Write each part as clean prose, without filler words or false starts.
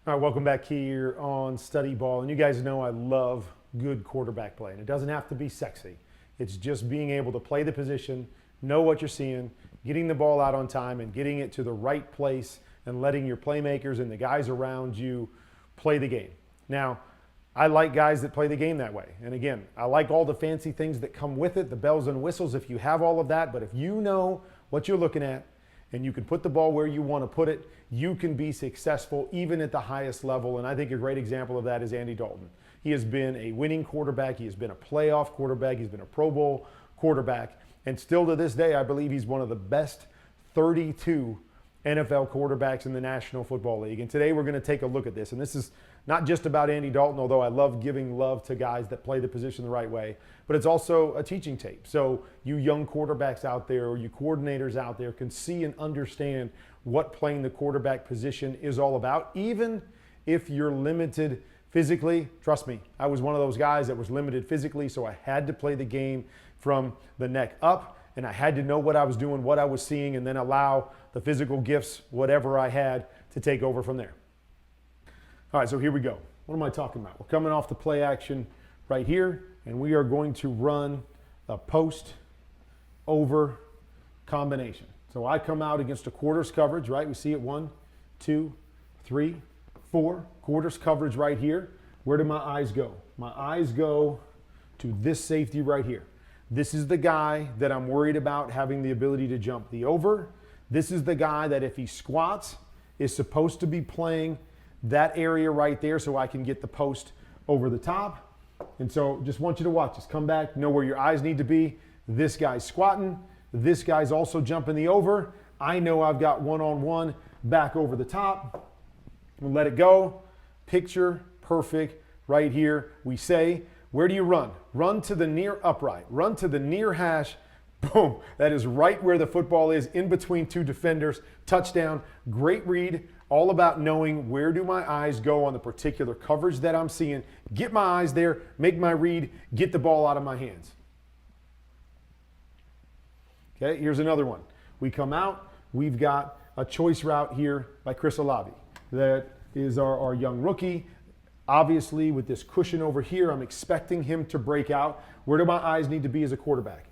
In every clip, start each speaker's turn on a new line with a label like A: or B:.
A: All right, welcome back here on Study Ball. And you guys know I love good quarterback play. And it doesn't have to be sexy. It's just being able to play the position, know what you're seeing, getting the ball out on time and getting it to the right place and letting your playmakers and the guys around you play the game. Now, I like guys that play the game that way. And again, I like all the fancy things that come with it, the bells and whistles, if you have all of that. But if you know what you're looking at, and you can put the ball where you want to put it, you can be successful even at the highest level. And I think a great example of that is Andy Dalton. He has been a winning quarterback. He has been a playoff quarterback. He's been a Pro Bowl quarterback. And still to this day, I believe he's one of the best 32 NFL quarterbacks in the National Football League. And today we're going to take a look at this. And this is not just about Andy Dalton, although I love giving love to guys that play the position the right way, but it's also a teaching tape. So you young quarterbacks out there or you coordinators out there can see and understand what playing the quarterback position is all about, even if you're limited physically. Trust me, I was one of those guys that was limited physically, so I had to play the game from the neck up, and I had to know what I was doing, what I was seeing, and then allow the physical gifts, whatever I had, to take over from there. All right, so here we go. What am I talking about? We're coming off the play action right here, and we are going to run a post over combination. So I come out against a quarters coverage, right? We see it 1, 2, 3, 4. Quarters coverage right here. Where do my eyes go? My eyes go to this safety right here. This is the guy that I'm worried about having the ability to jump the over. This is the guy that if he squats is supposed to be playing that area right there so I can get the post over the top. And so just want you to watch this. Come back, know where your eyes need to be. This guy's squatting. This guy's also jumping the over. I know I've got one-on-one back over the top. We'll let it go. Picture perfect right here. We say, where do you run? Run to the near upright. Run to the near hash. Boom. That is right where the football is, in between two defenders. Touchdown. Great read. All about knowing where do my eyes go on the particular coverage that I'm seeing. Get my eyes there, make my read, get the ball out of my hands. Okay, here's another one. We come out, we've got a choice route here by Chris Olave. That is our young rookie. Obviously, with this cushion over here, I'm expecting him to break out. Where do my eyes need to be as a quarterback?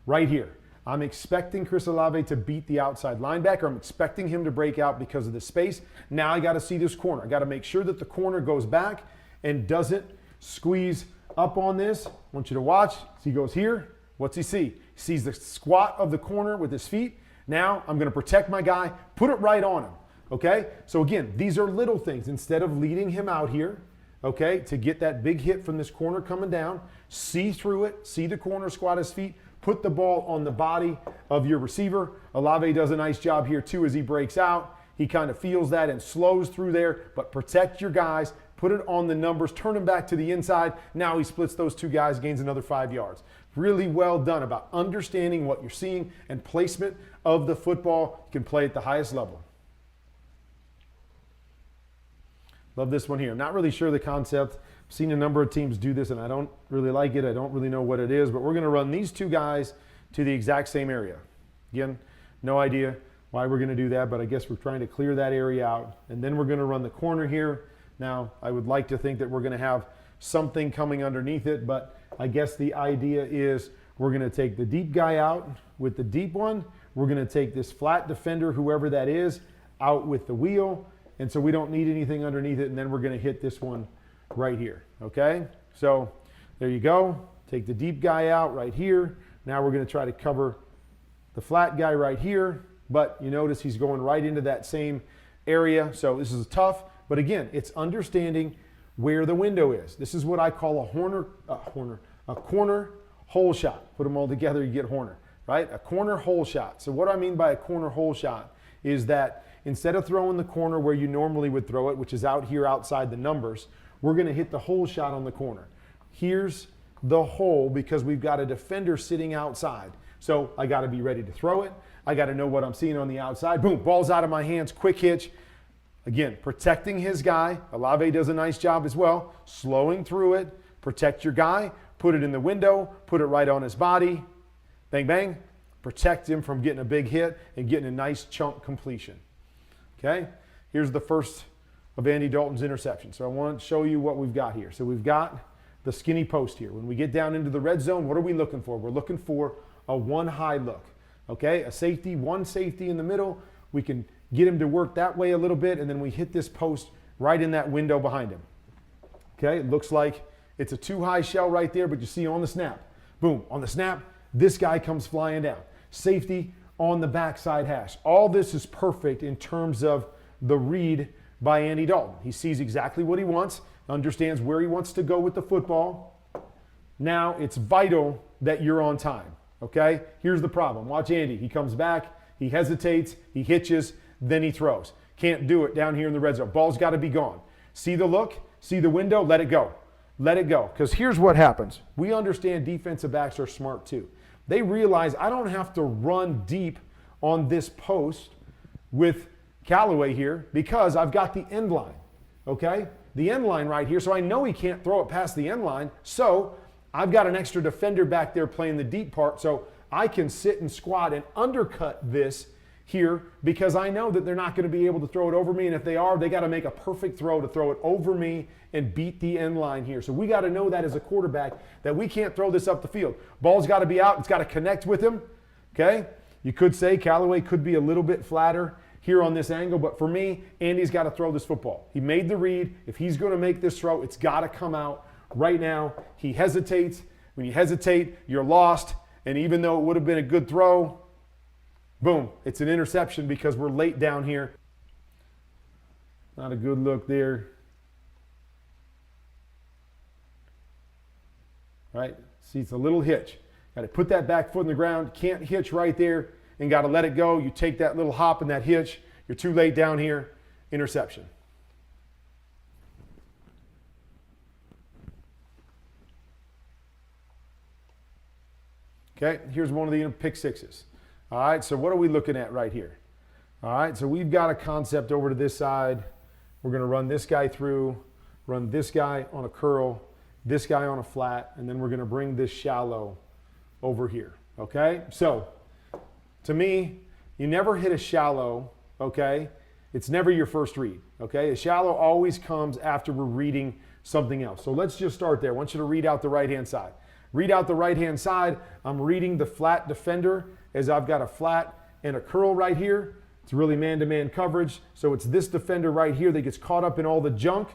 A: Right here. I'm expecting Chris Olave to beat the outside linebacker. I'm expecting him to break out because of the space. Now I got to see this corner. I got to make sure that the corner goes back and doesn't squeeze up on this. I want you to watch. He goes here. What's he see? He sees the squat of the corner with his feet. Now I'm going to protect my guy, put it right on him. Okay? So again, these are little things. Instead of leading him out here, okay, to get that big hit from this corner coming down, see through it, see the corner squat his feet, put the ball on the body of your receiver. Olave does a nice job here too as he breaks out. He kind of feels that and slows through there, but protect your guys, put it on the numbers, turn him back to the inside. Now he splits those two guys, gains another 5 yards. Really well done about understanding what you're seeing and placement of the football. You can play at the highest level. Love this one here. I'm not really sure the concept. I've seen a number of teams do this, and I don't really like it. I don't really know what it is, but we're going to run these two guys to the exact same area. Again, no idea why we're going to do that, but I guess we're trying to clear that area out. And then we're going to run the corner here. Now, I would like to think that we're going to have something coming underneath it, but I guess the idea is we're going to take the deep guy out with the deep one. We're going to take this flat defender, whoever that is, out with the wheel. And so we don't need anything underneath it, and then we're going to hit this one right here, okay? So there you go. Take the deep guy out right here. Now we're going to try to cover the flat guy right here, but you notice he's going right into that same area. So this is tough, but again, it's understanding where the window is. This is what I call a corner hole shot. Put them all together, you get Horner, right? A corner hole shot. So what I mean by a corner hole shot is that instead of throwing the corner where you normally would throw it, which is out here outside the numbers, we're going to hit the hole shot on the corner. Here's the hole because we've got a defender sitting outside. So I got to be ready to throw it. I got to know what I'm seeing on the outside. Boom, ball's out of my hands, quick hitch. Again, protecting his guy. Olave does a nice job as well. Slowing through it. Protect your guy. Put it in the window. Put it right on his body. Bang, bang. Protect him from getting a big hit and getting a nice chunk completion. Okay, here's the first of Andy Dalton's interception. So I want to show you what we've got here. So we've got the skinny post here. When we get down into the red zone, what are we looking for? We're looking for a one high look. Okay, a safety, one safety in the middle. We can get him to work that way a little bit, and then we hit this post right in that window behind him. Okay, it looks like it's a too high shell right there, but you see on the snap, boom, on the snap, this guy comes flying down. Safety on the backside hash. All this is perfect in terms of the read by Andy Dalton. He sees exactly what he wants, understands where he wants to go with the football. Now it's vital that you're on time, okay? Here's the problem. Watch Andy. He comes back, he hesitates, he hitches, then he throws. Can't do it down here in the red zone. Ball's got to be gone. See the look? See the window? Let it go. Let it go. Because here's what happens. We understand defensive backs are smart too. They realize I don't have to run deep on this post with Callaway here because I've got the end line, okay? The end line right here, so I know he can't throw it past the end line, so I've got an extra defender back there playing the deep part, so I can sit and squat and undercut this here because I know that they're not going to be able to throw it over me, and if they are, they got to make a perfect throw to throw it over me and beat the end line here. So we got to know that as a quarterback that we can't throw this up the field. Ball's got to be out. It's got to connect with him, okay? You could say Callaway could be a little bit flatter here on this angle, but for me, Andy's got to throw this football. He made the read. If he's going to make this throw, it's got to come out right now. He hesitates. When you hesitate, you're lost, and even though it would have been a good throw, boom, it's an interception because we're late down here. Not a good look there. Right? See, it's a little hitch. Got to put that back foot in the ground. Can't hitch right there and got to let it go. You take that little hop and that hitch. You're too late down here. Interception. Okay, here's one of the pick sixes. All right, so what are we looking at right here? All right, so we've got a concept over to this side. We're going to run this guy through, run this guy on a curl, this guy on a flat, and then we're going to bring this shallow over here, okay? So, to me, you never hit a shallow, okay? It's never your first read, okay? A shallow always comes after we're reading something else. So let's just start there. I want you to read out the right-hand side. Read out the right-hand side. I'm reading the flat defender as I've got a flat and a curl right here. It's really man-to-man coverage. So it's this defender right here that gets caught up in all the junk.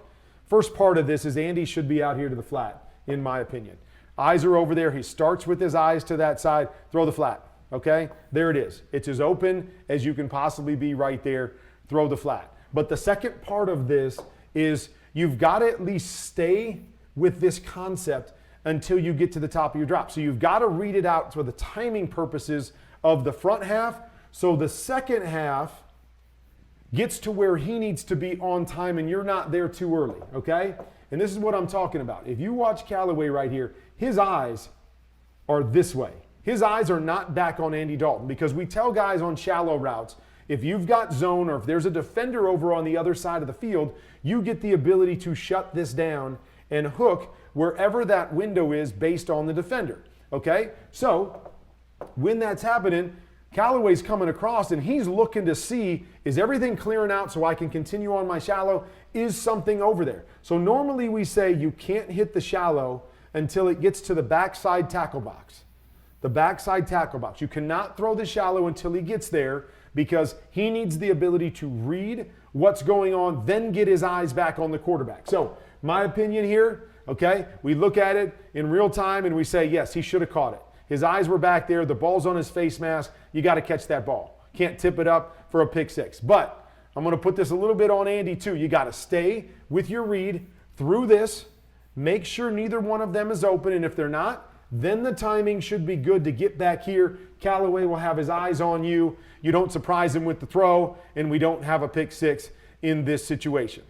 A: First part of this is Andy should be out here to the flat, in my opinion. Eyes are over there. He starts with his eyes to that side. Throw the flat, okay? There it is. It's as open as you can possibly be right there. Throw the flat. But the second part of this is you've got to at least stay with this concept until you get to the top of your drop. So you've got to read it out for the timing purposes of the front half. So the second half gets to where he needs to be on time and you're not there too early, okay? And this is what I'm talking about. If you watch Callaway right here, his eyes are this way. His eyes are not back on Andy Dalton because we tell guys on shallow routes, if you've got zone or if there's a defender over on the other side of the field, you get the ability to shut this down and hook wherever that window is based on the defender, okay? So when that's happening, Callaway's coming across and he's looking to see, is everything clearing out so I can continue on my shallow? Is something over there? So normally we say you can't hit the shallow until it gets to the backside tackle box. The backside tackle box. You cannot throw the shallow until he gets there because he needs the ability to read what's going on, then get his eyes back on the quarterback. So my opinion here, okay, we look at it in real time and we say, yes, he should have caught it. His eyes were back there. The ball's on his face mask. You got to catch that ball. Can't tip it up for a pick six. But I'm going to put this a little bit on Andy too. You got to stay with your read through this. Make sure neither one of them is open. And if they're not, then the timing should be good to get back here. Callaway will have his eyes on you. You don't surprise him with the throw, and we don't have a pick six in this situation.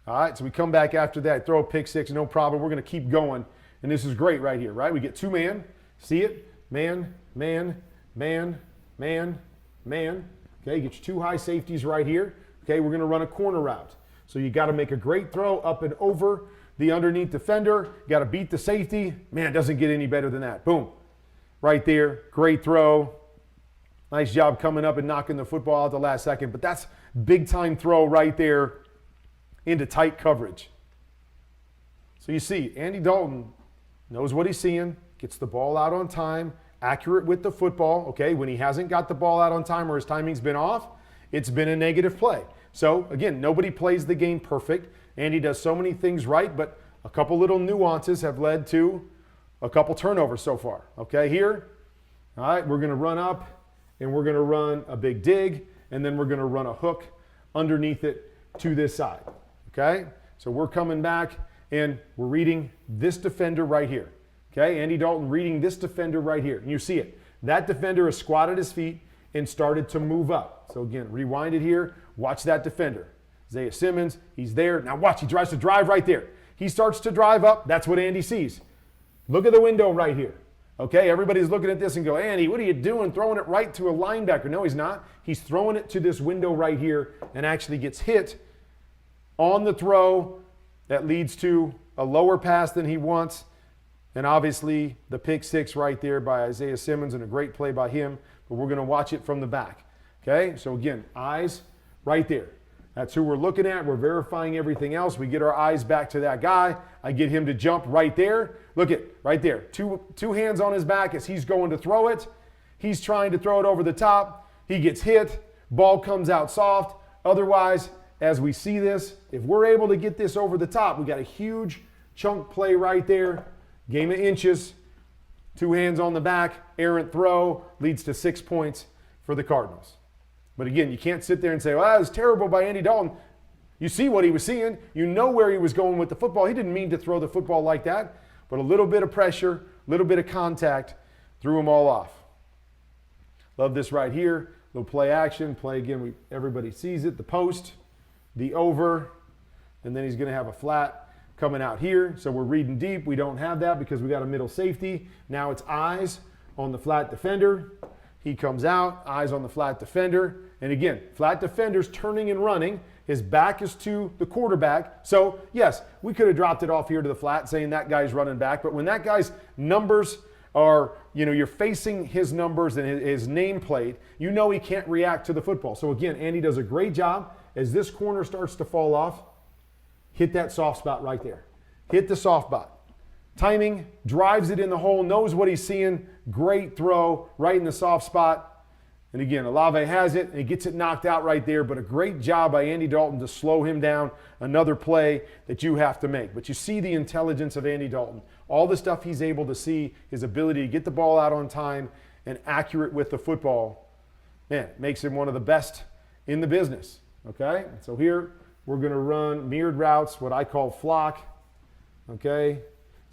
A: All right, so we come back after that, throw a pick six, no problem. We're going to keep going, and this is great right here, right? We get two man, see it? Man, man, man, man, man. Okay, get your two high safeties right here. Okay, we're going to run a corner route. So you got to make a great throw up and over the underneath defender. Got to beat the safety. Man, it doesn't get any better than that. Boom. right there. Great throw. Nice job coming up and knocking the football out the last second. But that's big time throw right there into tight coverage. So you see, Andy Dalton knows what he's seeing, gets the ball out on time, accurate with the football. Okay, when he hasn't got the ball out on time or his timing's been off, it's been a negative play. So again, nobody plays the game perfect. Andy does so many things right, but a couple little nuances have led to a couple turnovers so far. Okay, here, all right, we're going to run up and we're going to run a big dig, and then we're going to run a hook underneath it to this side. Okay, so we're coming back and we're reading this defender right here. Okay, Andy Dalton reading this defender right here. And you see it. That defender has squatted his feet and started to move up. So again, rewind it here. Watch that defender. Isaiah Simmons, he's there. Now watch, he tries to drive right there. He starts to drive up. That's what Andy sees. Look at the window right here. Okay, everybody's looking at this and go, Andy, what are you doing throwing it right to a linebacker? No, he's not. He's throwing it to this window right here and actually gets hit on the throw that leads to a lower pass than he wants. And obviously the pick six right there by Isaiah Simmons and a great play by him. But we're going to watch it from the back. Okay, so again, eyes right there. That's who we're looking at. We're verifying everything else. We get our eyes back to that guy. I get him to jump right there. Look at right there. Two hands on his back as he's going to throw it. He's trying to throw it over the top. He gets hit. Ball comes out soft. Otherwise, as we see this, if we're able to get this over the top, we got a huge chunk play right there. Game of inches. Two hands on the back. Errant throw leads to 6 points for the Cardinals. But again, you can't sit there and say, well, that was terrible by Andy Dalton. You see what he was seeing. You know where he was going with the football. He didn't mean to throw the football like that. But a little bit of pressure, a little bit of contact threw them all off. Love this right here. Little play action. Play again. Everybody sees it. The post, the over, and then he's going to have a flat coming out here. So we're reading deep. We don't have that because we got a middle safety. Now it's eyes on the flat defender. He comes out, eyes on the flat defender. And again, flat defender's turning and running. His back is to the quarterback. So, yes, we could have dropped it off here to the flat saying that guy's running back. But when that guy's numbers are, you're facing his numbers and his nameplate, you know he can't react to the football. So, again, Andy does a great job. As this corner starts to fall off, hit that soft spot right there. Hit the soft spot. Timing, drives it in the hole, knows what he's seeing. Great throw right in the soft spot. And again, Olave has it, and he gets it knocked out right there. But a great job by Andy Dalton to slow him down. Another play that you have to make. But you see the intelligence of Andy Dalton. All the stuff he's able to see, his ability to get the ball out on time and accurate with the football, man, makes him one of the best in the business. Okay? So here we're going to run mirrored routes, what I call flock. Okay?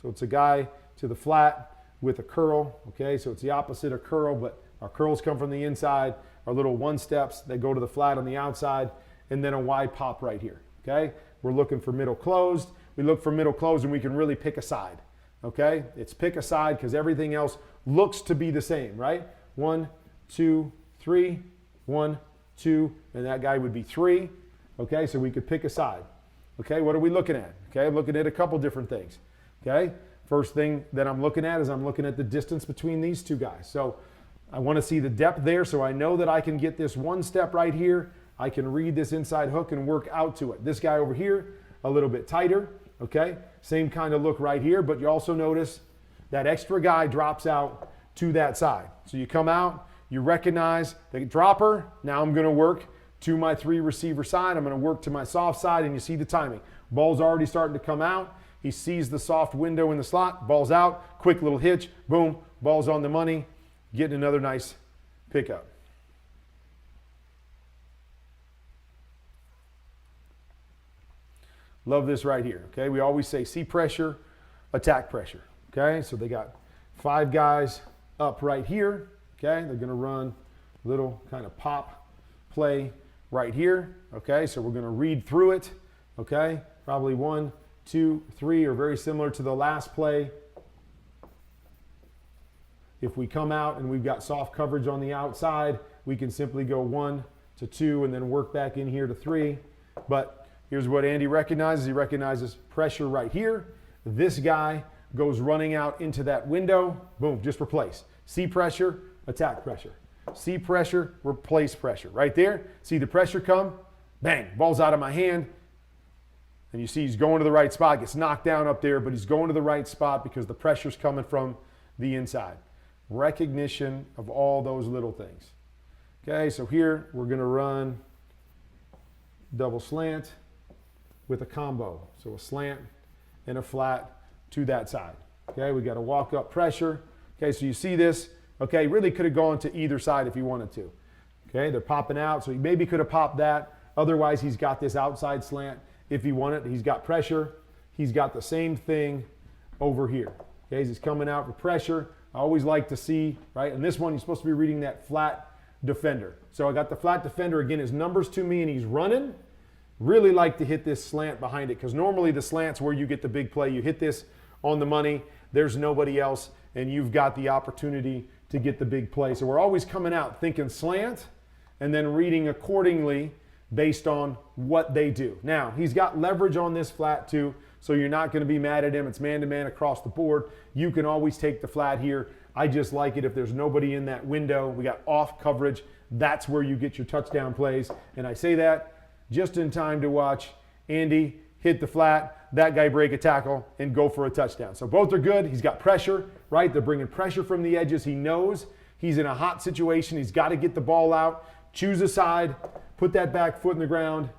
A: So it's a guy to the flat with a curl, okay? So it's the opposite of curl, but our curls come from the inside, our little one steps, they go to the flat on the outside, and then a wide pop right here, okay? We're looking for middle closed. We look for middle closed and we can really pick a side, okay? It's pick a side because everything else looks to be the same, right? 1, 2, 3, 1, 2, and that guy would be 3, okay? So we could pick a side, okay? What are we looking at? Okay, I'm looking at a couple different things. Okay, first thing that I'm looking at is I'm looking at the distance between these two guys. So I want to see the depth there so I know that I can get this one step right here. I can read this inside hook and work out to it. This guy over here, a little bit tighter. Okay, same kind of look right here, but you also notice that extra guy drops out to that side. So you come out, you recognize the dropper. Now I'm going to work to my 3 receiver side. I'm going to work to my soft side, and you see the timing. Ball's already starting to come out. He sees the soft window in the slot, ball's out, quick little hitch, boom, ball's on the money, getting another nice pickup. Love this right here, okay? We always say see pressure, attack pressure, okay? So they got 5 guys up right here, okay? They're gonna run a little kind of pop play right here, okay? So we're gonna read through it, okay? Probably 1, 2, 3 are very similar to the last play. If we come out and we've got soft coverage on the outside, we can simply go 1 to 2 and then work back in here to 3. But here's what Andy recognizes. He recognizes pressure right here. This guy goes running out into that window. Boom, just replace. See pressure, attack pressure. See pressure, replace pressure. Right there, see the pressure come, bang, ball's out of my hand. And you see he's going to the right spot, gets knocked down up there, but he's going to the right spot because the pressure's coming from the inside. Recognition of all those little things. Okay, so here we're going to run double slant with a combo. So a slant and a flat to that side. Okay, we got a walk up pressure. Okay, so you see this. Okay, really could have gone to either side if he wanted to. Okay, they're popping out, so he maybe could have popped that. Otherwise, he's got this outside slant if he wanted. He's got pressure. He's got the same thing over here. Okay, he's coming out for pressure. I always like to see, right? And this one, you're supposed to be reading that flat defender. So I got the flat defender. Again, his number's to me, and he's running. Really like to hit this slant behind it because normally the slant's where you get the big play. You hit this on the money. There's nobody else, and you've got the opportunity to get the big play. So we're always coming out thinking slant and then reading accordingly based on what they do. Now, he's got leverage on this flat too, so you're not going to be mad at him. It's man-to-man across the board. You can always take the flat here. I just like it if there's nobody in that window. We got off coverage. That's where you get your touchdown plays. And I say that just in time to watch Andy hit the flat, that guy break a tackle, and go for a touchdown. So both are good. He's got pressure, right? They're bringing pressure from the edges. He knows he's in a hot situation. He's got to get the ball out, choose a side, put that back foot in the ground,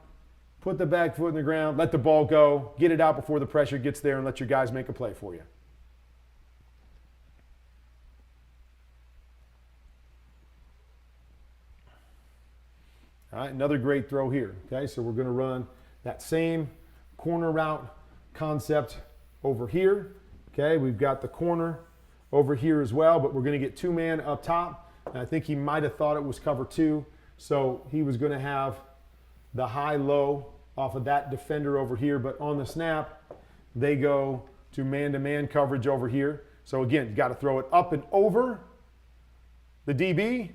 A: put the back foot in the ground, let the ball go, get it out before the pressure gets there, and let your guys make a play for you. All right, another great throw here. Okay, so we're going to run that same corner route concept over here. Okay, we've got the corner over here as well, but we're going to get two-man up top. And I think he might have thought it was cover two, so he was going to have the high-low off of that defender over here. But on the snap, they go to man-to-man coverage over here. So again, you got to throw it up and over the DB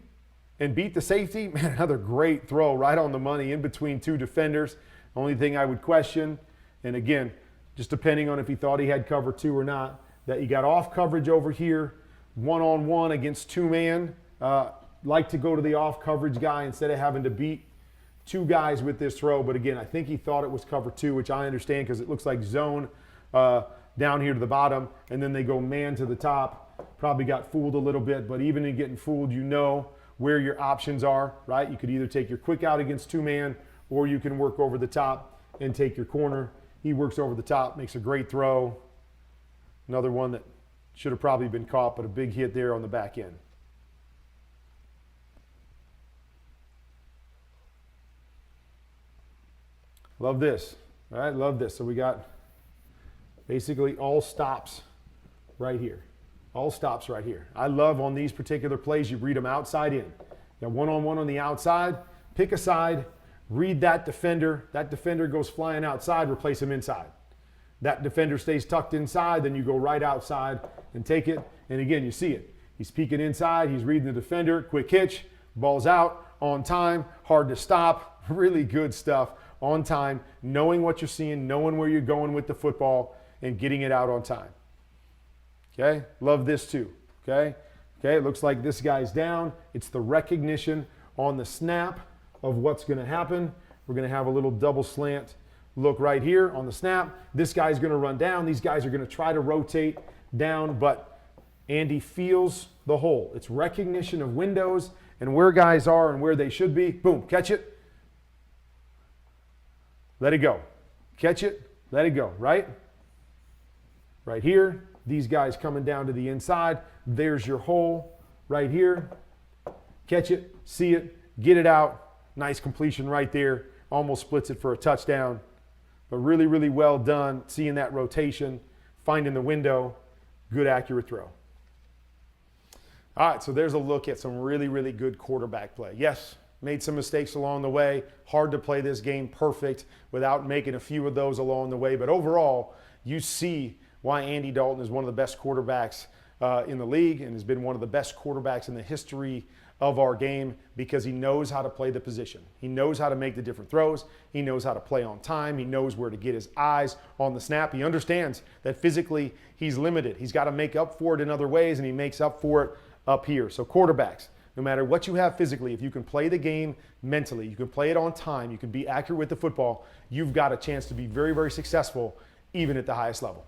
A: and beat the safety. Man, another great throw right on the money in between two defenders. Only thing I would question, and again, just depending on if he thought he had cover two or not, that you got off coverage over here, one-on-one against two-man. Like to go to the off coverage guy instead of having to beat two guys with this throw. But again, I think he thought it was cover two, which I understand because it looks like zone down here to the bottom, and then they go man to the top. Probably got fooled a little bit, but even in getting fooled, you know where your options are, right? You could either take your quick out against two-man, or you can work over the top and take your corner. He works over the top, makes a great throw. Another one that should have probably been caught, but a big hit there on the back end. Love this, all right? Love this. So we got basically all stops right here. All stops right here. I love on these particular plays, you read them outside in. You got one-on-one on the outside, pick a side, read that defender. That defender goes flying outside, replace him inside. That defender stays tucked inside, then you go right outside and take it. And again, you see it. He's peeking inside, he's reading the defender, quick hitch, ball's out, on time, hard to stop. Really good stuff, on time, knowing what you're seeing, knowing where you're going with the football, and getting it out on time. Okay, love this too, okay? Okay, it looks like this guy's down. It's the recognition on the snap of what's gonna happen. We're gonna have a little double slant look right here on the snap. This guy's gonna run down. These guys are gonna try to rotate down, but Andy feels the hole. It's recognition of windows and where guys are and where they should be. Boom, catch it. Let it go. Catch it, let it go, right? Right here. These guys coming down to the inside. There's your hole right here. Catch it, see it, get it out. Nice completion right there. Almost splits it for a touchdown. But really, really well done. Seeing that rotation, finding the window. Good, accurate throw. All right, so there's a look at some really, really good quarterback play. Yes, made some mistakes along the way. Hard to play this game perfect without making a few of those along the way. But overall, you see why Andy Dalton is one of the best quarterbacks in the league and has been one of the best quarterbacks in the history of our game because he knows how to play the position. He knows how to make the different throws. He knows how to play on time. He knows where to get his eyes on the snap. He understands that physically he's limited. He's got to make up for it in other ways, and he makes up for it up here. So quarterbacks, no matter what you have physically, if you can play the game mentally, you can play it on time, you can be accurate with the football, you've got a chance to be very, very successful even at the highest level.